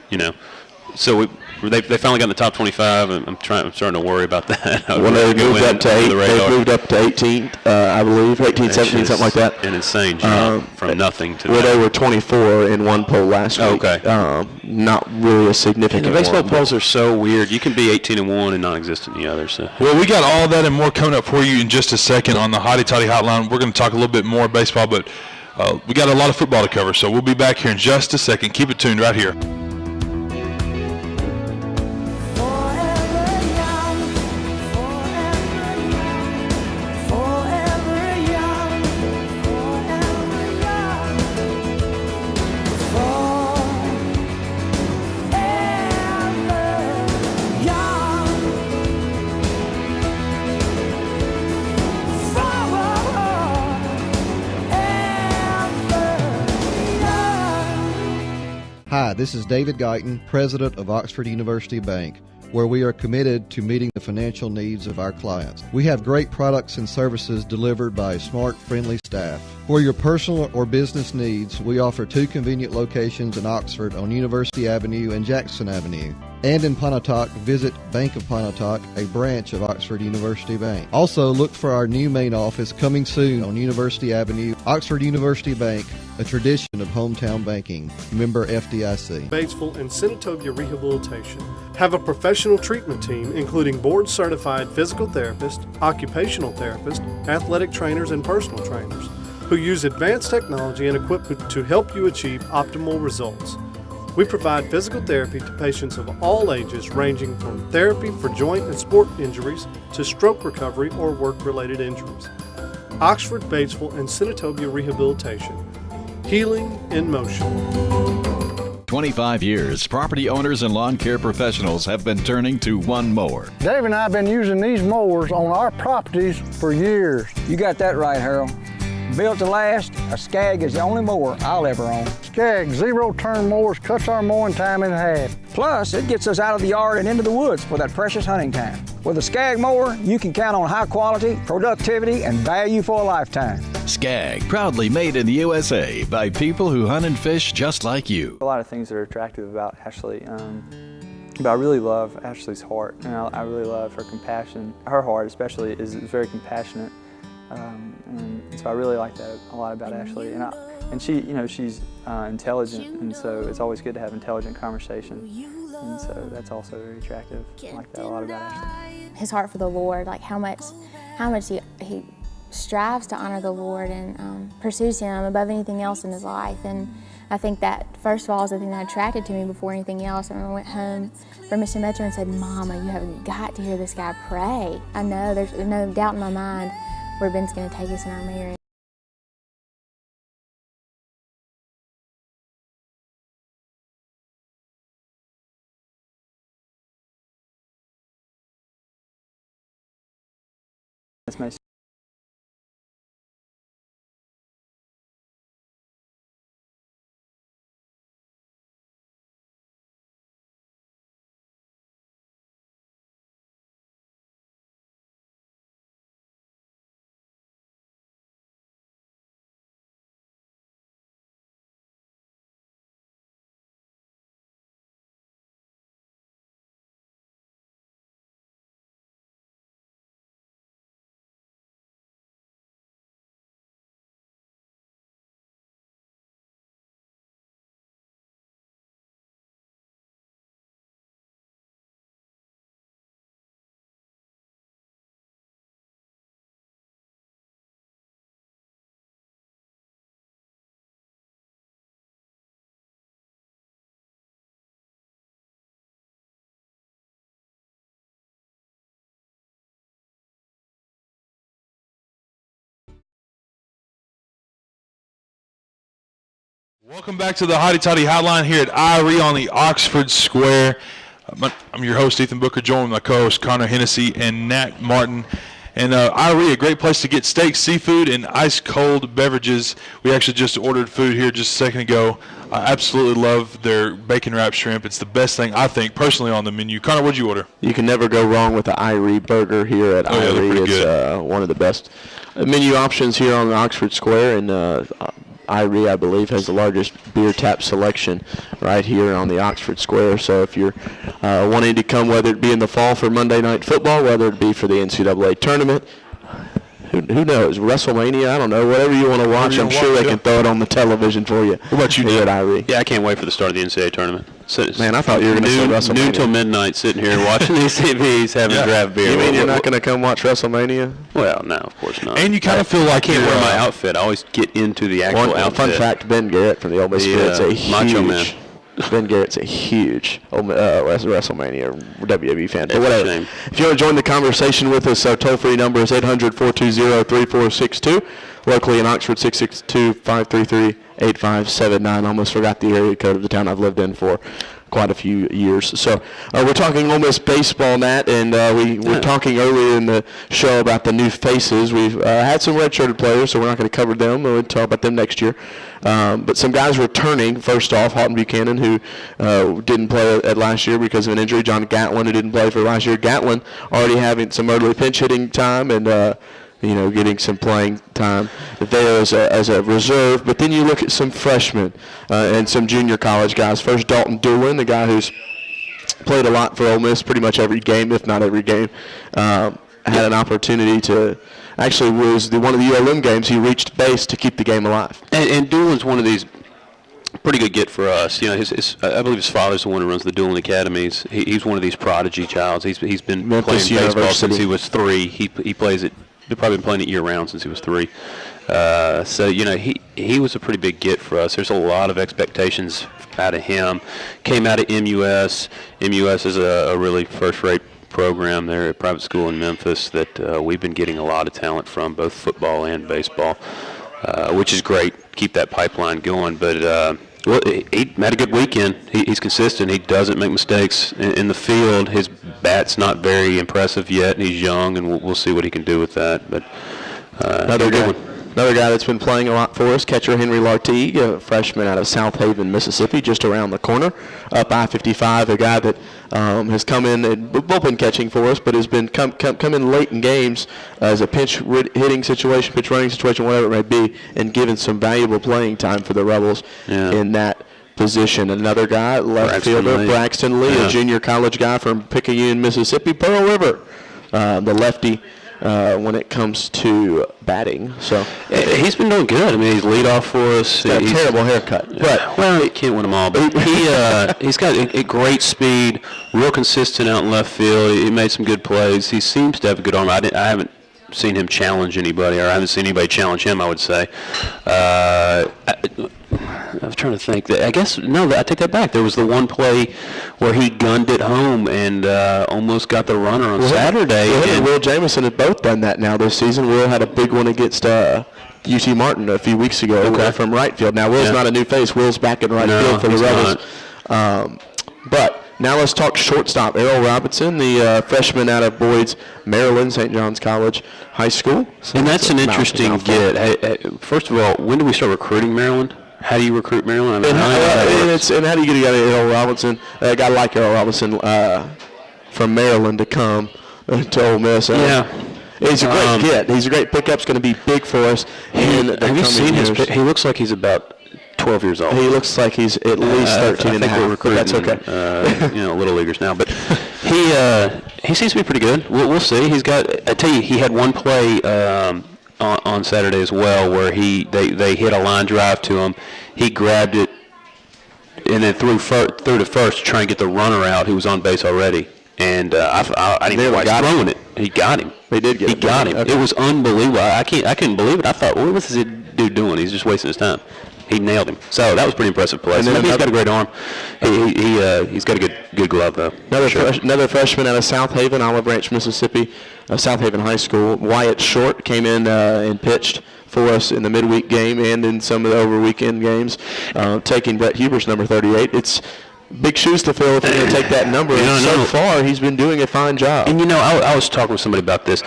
So they finally got in the top 25, and I'm starting to worry about that. When they moved up to 18th, I believe, 18, 17, something like that. An insane jump from nothing to. Well, they were 24 in one poll last week. Okay. Not really a significant. The baseball polls are so weird. You can be 18-1 and non-existent in the others. So. Well, we got all that and more coming up for you in just a second on the Hotty Toddy Hotline. We're going to talk a little bit more baseball, but we got a lot of football to cover, so we'll be back here in just a second. Keep it tuned right here. Hi, this is David Guyton, President of Oxford University Bank, where we are committed to meeting the financial needs of our clients. We have great products and services delivered by a smart, friendly staff. For your personal or business needs, we offer 2 convenient locations in Oxford on University Avenue and Jackson Avenue. And in Pontotoc, visit Bank of Pontotoc, a branch of Oxford University Bank. Also, look for our new main office coming soon on University Avenue. Oxford University Bank, a tradition of hometown banking. Member FDIC. Batesville and Senatobia Rehabilitation have a professional treatment team including board-certified physical therapists, occupational therapists, athletic trainers, and personal trainers who use advanced technology and equipment to help you achieve optimal results. We provide physical therapy to patients of all ages, ranging from therapy for joint and sport injuries to stroke recovery or work-related injuries. Oxford, Batesville, and Senatobia Rehabilitation. Healing in motion. 25 years, property owners and lawn care professionals have been turning to one mower. Dave and I have been using these mowers on our properties for years. You got that right, Harold. Built to last, a Skag is the only mower I'll ever own. Skag zero-turn mowers cuts our mowing time in half. Plus, it gets us out of the yard and into the woods for that precious hunting time. With a Skag mower, you can count on high quality, productivity, and value for a lifetime. Skag, proudly made in the USA by people who hunt and fish just like you. A lot of things that are attractive about Ashley. But I really love Ashley's heart, and I really love her compassion. Her heart, especially, is very compassionate. And so I really like that a lot about Ashley, and she, she's intelligent, and so it's always good to have intelligent conversation, and so that's also very attractive. I like that a lot about Ashley. His heart for the Lord, like how much he strives to honor the Lord and pursues Him above anything else in his life. And I think that first of all is the thing that attracted to me before anything else. And I went home from Mission Metro and said, "Mama, you have got to hear this guy pray. I know there's no doubt in my mind where Ben's going to take us in our marriage." This may Welcome back to the Hotty Toddy Hotline here at IRE on the Oxford Square. I'm your host, Ethan Booker, joined with my co-host, Connor Hennessey and Nat Martin. And IRE, a great place to get steak, seafood, and ice-cold beverages. We actually just ordered food here just a second ago. I absolutely love their bacon-wrapped shrimp. It's the best thing, I think, personally on the menu. Connor, what'd you order? You can never go wrong with the IRE burger here at IRE. It's one of the best menu options here on the Oxford Square. And IRE, I believe, has the largest beer tap selection right here on the Oxford Square. So if you're wanting to come, whether it be in the fall for Monday Night Football, whether it be for the NCAA tournament, who knows, WrestleMania, I don't know, whatever you want to watch, I'm sure they can throw it on the television for you. What about you, here at IRE? Yeah, I can't wait for the start of the NCAA tournament. Man, I thought you were going to say WrestleMania. Noon till midnight, sitting here watching these TVs, having a draft beer. You mean you're not going to come watch WrestleMania? Well, no, of course not. And you kind of feel like I can't wear my outfit. I always get into the actual outfit. Fun fact, Ben Garrett from the Ole Miss Spirit's a huge Macho Man. Ben Garrett's a huge WrestleMania WWE fan. But whatever. If you want to join the conversation with us, our toll-free number is 800-420-3462. Locally in Oxford, 662-533-8579. Almost forgot the area code of the town I've lived in for quite a few years. So we're talking Ole Miss baseball, Nat, and we were talking earlier in the show about the new faces. We've had some redshirted players, so we're not going to cover them. We'll talk about them next year. But some guys returning. First off, Houghton Buchanan, who didn't play at last year because of an injury. John Gatlin, who didn't play for last year. Gatlin already having some early pinch hitting time and getting some playing time there as a reserve. But then you look at some freshmen and some junior college guys. First, Dalton Doolin, the guy who's played a lot for Ole Miss, pretty much every game, if not every game. Had an opportunity to actually was one of the ULM games. He reached base to keep the game alive. And Doolin's one of these pretty good get for us. I believe his father's the one who runs the Doolin Academies. He's one of these prodigy childs. He's been Memphis playing baseball University. since he was 3. He plays it. They've probably been playing it year-round since he was 3. So, he was a pretty big get for us. There's a lot of expectations out of him. Came out of MUS. MUS is a really first-rate program there at private school in Memphis that we've been getting a lot of talent from, both football and baseball, which is great. Keep that pipeline going. But he had a good weekend. He's consistent. He doesn't make mistakes in the field. His bat's not very impressive yet, and he's young, and we'll see what he can do with that. But Another guy that's been playing a lot for us, catcher Henry Lartigue, a freshman out of South Haven, Mississippi, just around the corner, up I-55, a guy that has come in and bullpen catching for us, but has been come in late in games as a pinch hitting situation, pinch running situation, whatever it may be, and given some valuable playing time for the Rebels in that position. Another guy, left fielder, Braxton Lee, a junior college guy from Picayune, Mississippi, Pearl River, the lefty. When it comes to batting, so he's been doing good. I mean, he's lead off for us. He's got a terrible haircut, but he can't win them all. But he's got a great speed, real consistent out in left field. He made some good plays. He seems to have a good arm. I haven't seen him challenge anybody, or I haven't seen anybody challenge him, I would say. I was trying to think. I guess, no, I take that back. There was the one play where he gunned it home and almost got the runner on Saturday. And Will Jamison have both done that now this season. Will had a big one against UT Martin a few weeks ago from right field. Now, Will's not a new face. Will's back in right field for the Rebels. But Now let's talk shortstop. Errol Robinson, the freshman out of Boyd's, Maryland, St. John's College High School. So and that's an interesting get. Hey, first of all, when do we start recruiting Maryland? How do you recruit Maryland? And how do you get a guy like Errol Robinson, a guy like Errol Robinson from Maryland to come to Ole Miss? He's a great get. He's a great pickup. It's going to be big for us. Have you seen his? He looks like he's about 12 years old. He looks like he's at least 13 and a half. We're recruiting, that's okay. Little leaguers now, but he seems to be pretty good. We'll see. He's got. I tell you, he had one play on Saturday as well where they hit a line drive to him. He grabbed it and then threw to first to try and get the runner out who was on base already. And I didn't know why he's throwing it. He got him. They did get him. He got him. Okay. It was unbelievable. I couldn't believe it. I thought, what was this dude doing? He's just wasting his time. He nailed him. So that was a pretty impressive play. So he's got a great arm. He's got a good glove, though. Another freshman out of South Haven, Olive Branch, Mississippi, South Haven High School. Wyatt Short came in and pitched for us in the midweek game and in some of the over-weekend games, taking Brett Huber's number 38. It's big shoes to fill if you're going to take that number. So far, he's been doing a fine job. And, I was talking with somebody about this.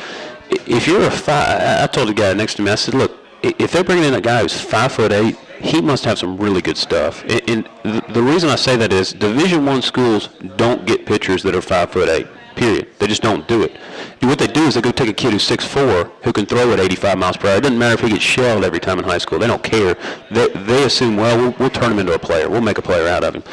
If you're I told the guy next to me, I said, look, if they're bringing in a guy who's 5'8", he must have some really good stuff. And the reason I say that is Division I schools don't get pitchers that are 5'8". Period. They just don't do it. What they do is they go take a kid who's 6'4", who can throw at 85 miles per hour. It doesn't matter if he gets shelled every time in high school. They don't care. They assume, well, we'll turn him into a player. We'll make a player out of him.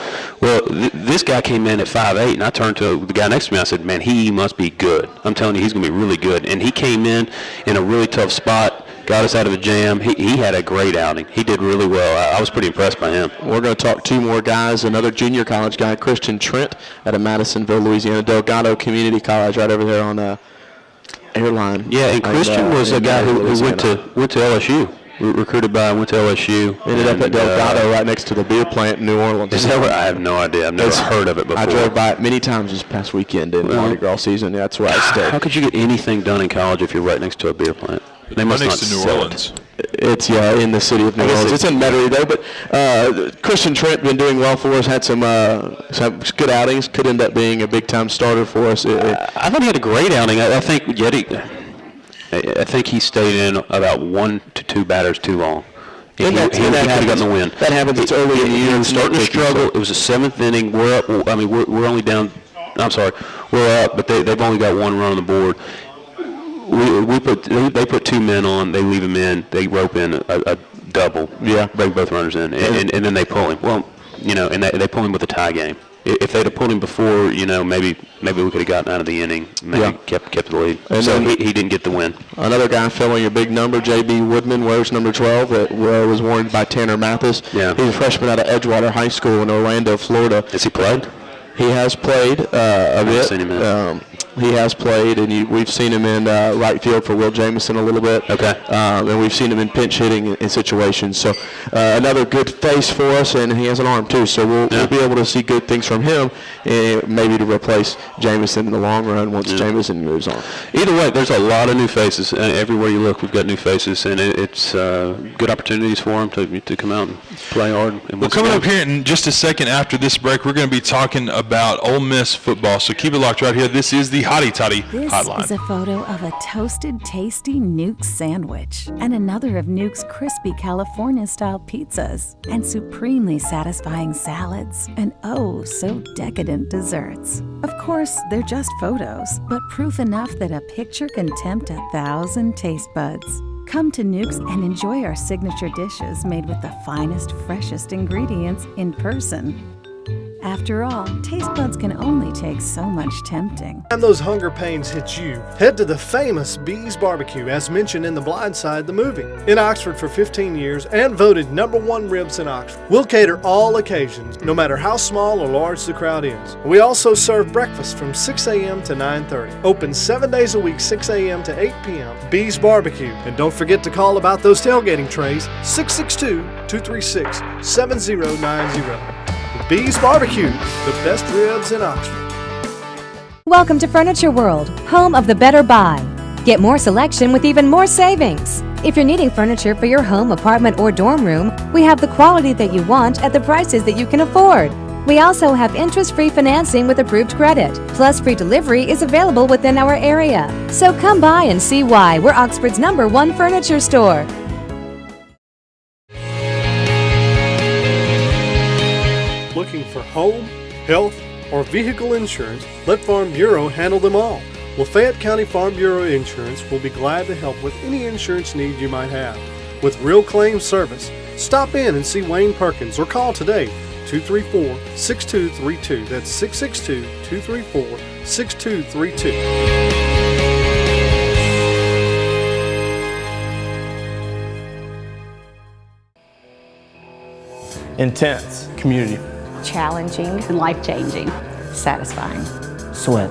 Well, this guy came in at 5'8", and I turned to the guy next to me. I said, man, he must be good. I'm telling you, he's going to be really good. And he came in a really tough spot. Got us out of a jam. He had a great outing. He did really well. I was pretty impressed by him. We're going to talk two more guys. Another junior college guy, Christian Trent, out of Madisonville, Louisiana, Delgado Community College, right over there on Airline. Yeah, and Christian was a guy who went to LSU. Recruited by, went to LSU. Ended up at Delgado, right next to the beer plant in New Orleans. Is that where? I have no idea. I've never heard of it before. I drove by it many times this past weekend in Mardi Gras season. That's where I stayed. How could you get anything done in college if you're right next to a beer plant? They must not next to New Orleans. It's in the city of New Orleans. It's in Metairie though, but Christian Trent been doing well for us. Had some good outings. Could end up being a big time starter for us. I thought he had a great outing. I think he stayed in about 1 to 2 batters too long. He could have gotten the win. That happens. It's early in the year. Starting to struggle. It was the 7th inning. We're up. I mean, we're only down. I'm sorry. We're up, but they've only got 1 run on the board. They put 2 men on. They leave him in. They rope in a double. Yeah. Bring both runners in, and then they pull him. Well, and they pull him with a tie game. If they'd have pulled him before, maybe we could have gotten out of the inning. Maybe kept the lead. And so he didn't get the win. Another guy filling a big number, J.B. Woodman, wears number 12. That was worn by Tanner Mathis. Yeah. He's a freshman out of Edgewater High School in Orlando, Florida. Has he played? He has played a bit. Seen him he has played, and we've seen him in right field for Will Jamison a little bit. Okay. And we've seen him in pinch hitting in situations. So another good face for us, and he has an arm too. So we'll be able to see good things from him, maybe to replace Jamison in the long run once Jamison moves on. Either way, there's a lot of new faces. Everywhere you look, we've got new faces, and it's good opportunities for them to come out and play hard. Well, coming up here in just a second after this break, we're going to be talking about Ole Miss football. So keep it locked right here. This is the Hotty Toddy Hotline. This is a photo of a toasted, tasty Nuke's sandwich and another of Nuke's crispy California-style pizzas and supremely satisfying salads and oh, so decadent desserts. Of course, they're just photos, but proof enough that a picture can tempt 1,000 taste buds. Come to Nuke's and enjoy our signature dishes made with the finest, freshest ingredients in person. After all, taste buds can only take so much tempting. And those hunger pains hit you, head to the famous Bees Barbecue, as mentioned in The Blind Side, the movie. In Oxford for 15 years and voted #1 ribs in Oxford. We'll cater all occasions, no matter how small or large the crowd is. We also serve breakfast from 6 a.m. to 9:30. Open 7 days a week, 6 a.m. to 8 p.m. Bees Barbecue. And don't forget to call about those tailgating trays, 662-236-7090. Bees Barbecue, the best ribs in Oxford. Welcome to Furniture World, home of the better buy. Get more selection with even more savings. If you're needing furniture for your home, apartment, or dorm room, we have the quality that you want at the prices that you can afford. We also have interest-free financing with approved credit, plus free delivery is available within our area. So come by and see why we're Oxford's #1 furniture store. Looking for home, health, or vehicle insurance? Let Farm Bureau handle them all. Lafayette County Farm Bureau Insurance will be glad to help with any insurance need you might have. With real claim service, stop in and see Wayne Perkins or call today 234-6232. That's 662-234-6232. Intense. Community. Challenging and life-changing. Satisfying. Sweat.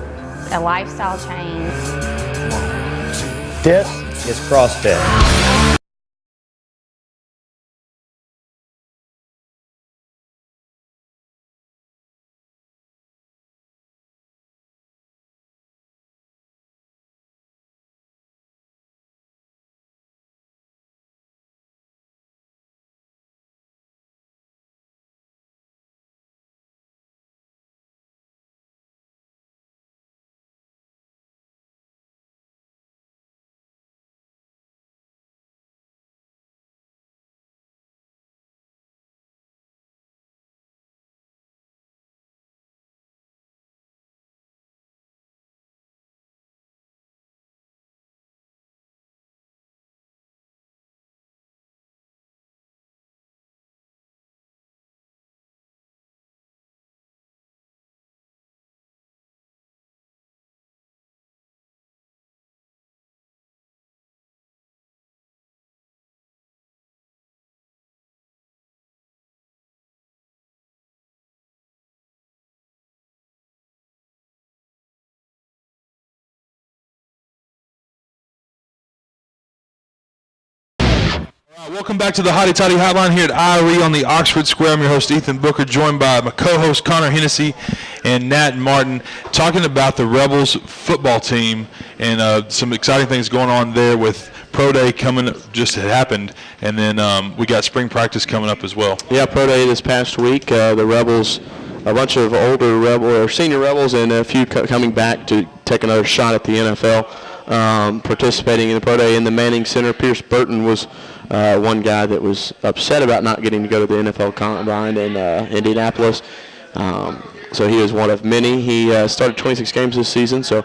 A lifestyle change. This is CrossFit. Welcome back to the Hotty Toddy Hotline here at IRE on the Oxford Square. I'm your host, Ethan Booker, joined by my co-host, Connor Hennessey and Nat Martin, talking about the Rebels football team and some exciting things going on there with Pro Day coming, just had happened, and then we got spring practice coming up as well. Yeah, Pro Day this past week. The Rebels, a bunch of older senior Rebels, and a few coming back to take another shot at the NFL, participating in the Pro Day in the Manning Center. Pierce Burton was one guy that was upset about not getting to go to the NFL Combine in Indianapolis. So he was one of many. He started 26 games this season, so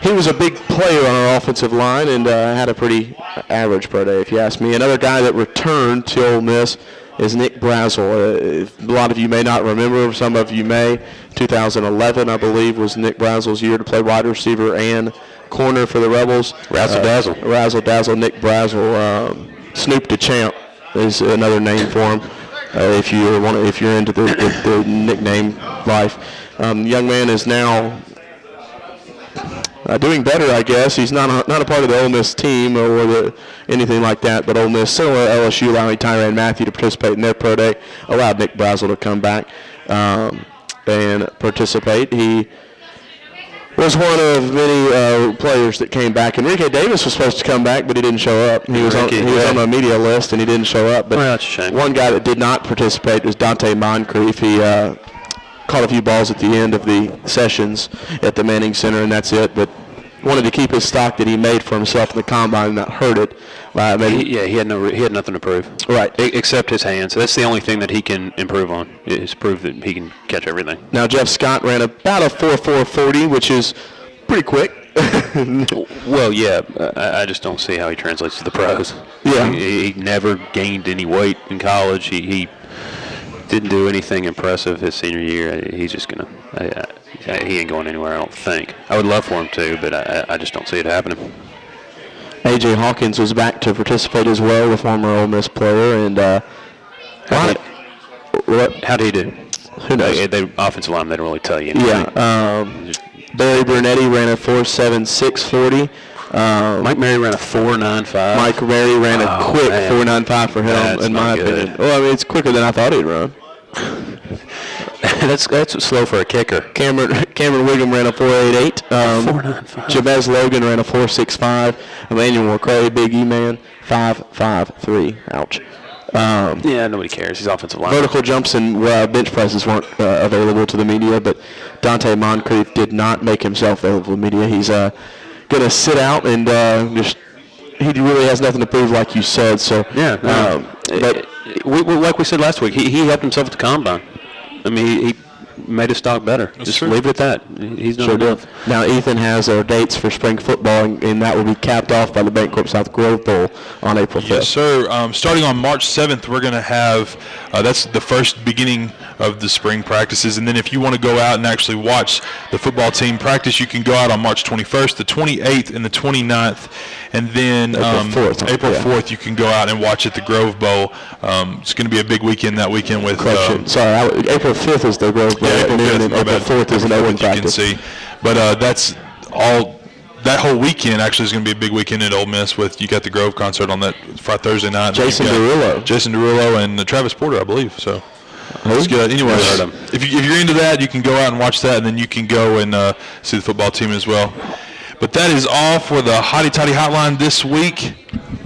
he was a big player on our offensive line and had a pretty average Pro Day, if you ask me. Another guy that returned to Ole Miss is Nick Brazel. A lot of you may not remember, some of you may. 2011, I believe, was Nick Brazel's year to play wide receiver and corner for the Rebels. Razzle-dazzle Nick Brazel. Snoop the Champ is another name for him if you're into the nickname life. Young man is now doing better, I guess. He's not a part of the Ole Miss team or anything like that, but Ole Miss, similar to LSU, allowing Tyrann Mathieu to participate in their Pro Day, allowed Nick Brazel to come back and participate. He was one of many players that came back. Enrique Davis was supposed to come back, but he didn't show up. He was on the media list, and he didn't show up. But that's a shame. One guy that did not participate was Dante Moncrief. He caught a few balls at the end of the sessions at the Manning Center, and that's it. But wanted to keep his stock that he made for himself in the combine and not hurt it. He had nothing to prove. Right. Except his hands. So that's the only thing that he can improve on, is prove that he can catch everything. Now, Jeff Scott ran about a 4.440, which is pretty quick. Well, yeah. I just don't see how he translates to the pros. Yeah. He never gained any weight in college. He didn't do anything impressive his senior year. He's just going to he ain't going anywhere, I don't think. I would love for him to, but I just don't see it happening. A.J. Hawkins was back to participate as well, the former Ole Miss player. And how'd he do? Who knows? The offensive line, they don't really tell you anything. Yeah. Barry Brunetti ran a 4.7640. Mike Mary ran a 4.95. Mike Mary ran a quick 4.95 for him, in my opinion. Well, I mean, it's quicker than I thought he'd run. That's slow for a kicker. Cameron Wiggum ran a 4.88. Jabez Logan ran a 4.65. Emmanuel McCray, Big E man, 5.53. Ouch. Yeah, nobody cares. He's offensive line. Vertical jumps and bench presses weren't available to the media, but Dante Moncrief did not make himself available to the media. He's going to sit out and he really has nothing to prove, like you said. So yeah, but like we said last week, he helped himself at the combine. I mean, he made his stock better. Just leave it at that. He's done enough. Now Ethan has our dates for spring football, and that will be capped off by the Bancorp South Grove Bowl on April 5th. Yes, sir. Starting on March 7th, we're going to have that's the first beginning of the spring practices, and then if you want to go out and actually watch the football team practice, you can go out on March 21st, the 28th, and the 29th, and then April 4th you can go out and watch at the Grove Bowl. It's going to be a big weekend that weekend with. April 5th is the Grove Bowl, and then April 4th is an open practice. You can see, but that's all. That whole weekend actually is going to be a big weekend at Ole Miss. You got the Grove concert on that Thursday night. Jason Derulo and Travis Porter, I believe. So. That's good. Anyway, if you're into that, you can go out and watch that, and then you can go and see the football team as well. But that is all for the Hotty Toddy Hotline this week.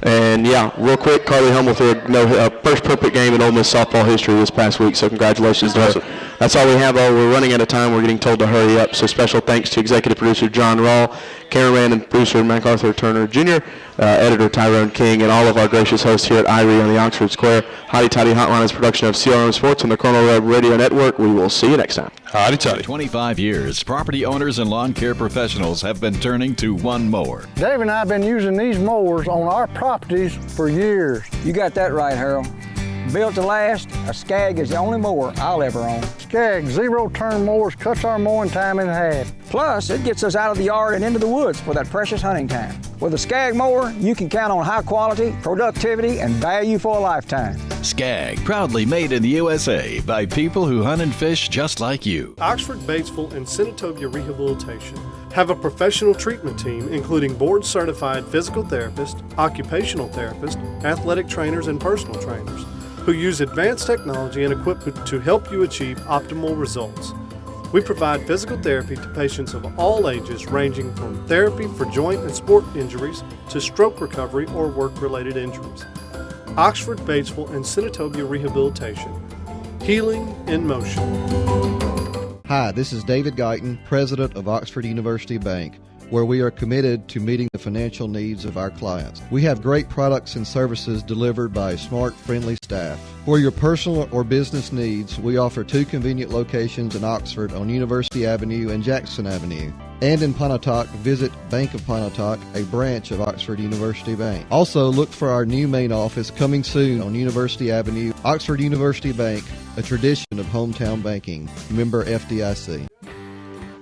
And yeah, real quick, Carly Hummel threw a first perfect game in Ole Miss softball history this past week, so congratulations to her. That's all we have. We're running out of time. We're getting told to hurry up, so special thanks to executive producer John Rawl, cameraman and producer MacArthur Turner Jr., editor Tyrone King, and all of our gracious hosts here at IRE on the Oxford Square. Hotty Toddy Hotline is a production of CRM Sports on the Colonel Web Radio Network. We will see you next time. Hotty Toddy. For 25 years, property owners and lawn care professionals have been turning to one mower. Dave and I have been using these mowers on our properties for years. You got that right, Harold. Built to last, a Skag is the only mower I'll ever own. Skag zero-turn mowers cuts our mowing time in half. Plus, it gets us out of the yard and into the woods for that precious hunting time. With a Skag mower, you can count on high quality, productivity, and value for a lifetime. Skag, proudly made in the USA by people who hunt and fish just like you. Oxford, Batesville, and Senatobia Rehabilitation have a professional treatment team including board-certified physical therapists, occupational therapists, athletic trainers, and personal trainers who use advanced technology and equipment to help you achieve optimal results. We provide physical therapy to patients of all ages, ranging from therapy for joint and sport injuries to stroke recovery or work-related injuries. Oxford, Batesville, and Senatobia Rehabilitation. Healing in motion. Hi, this is David Guyton, president of Oxford University Bank, where we are committed to meeting the financial needs of our clients. We have great products and services delivered by smart, friendly staff. For your personal or business needs, we offer 2 convenient locations in Oxford on University Avenue and Jackson Avenue. And in Pontotoc, visit Bank of Pontotoc, a branch of Oxford University Bank. Also, look for our new main office coming soon on University Avenue. Oxford University Bank, a tradition of hometown banking. Member FDIC.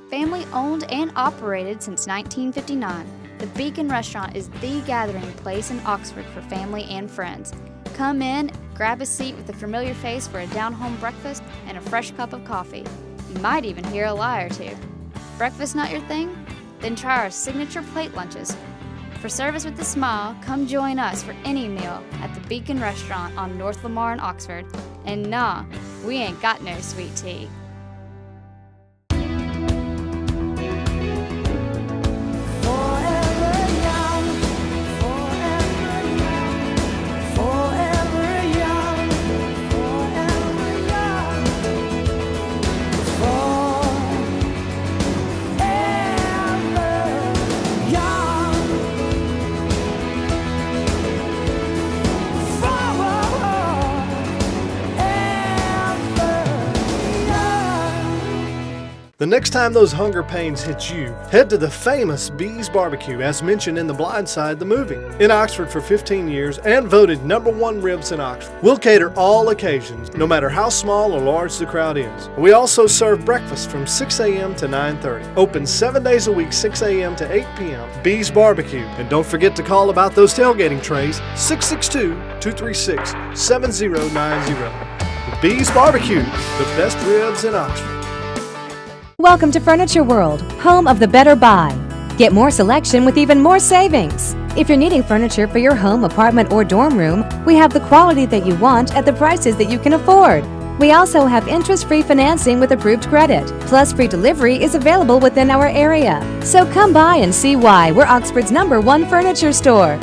Family owned and operated since 1959, the Beacon Restaurant is the gathering place in Oxford for family and friends. Come in, grab a seat with a familiar face for a down-home breakfast and a fresh cup of coffee. You might even hear a lie or two. Breakfast not your thing? Then try our signature plate lunches. For service with a smile, come join us for any meal at the Beacon Restaurant on North Lamar in Oxford. And nah, we ain't got no sweet tea. The next time those hunger pains hit you, head to the famous Bees Barbecue as mentioned in The Blind Side, the movie. In Oxford for 15 years and voted #1 ribs in Oxford. We'll cater all occasions, no matter how small or large the crowd is. We also serve breakfast from 6 a.m. to 9:30. Open 7 days a week, 6 a.m. to 8 p.m. Bees Barbecue. And don't forget to call about those tailgating trays, 662-236-7090. The Bees Barbecue, the best ribs in Oxford. Welcome to Furniture World, home of the better buy. Get more selection with even more savings. If you're needing furniture for your home, apartment, or dorm room, we have the quality that you want at the prices that you can afford. We also have interest-free financing with approved credit, plus free delivery is available within our area. So come by and see why we're Oxford's #1 furniture store.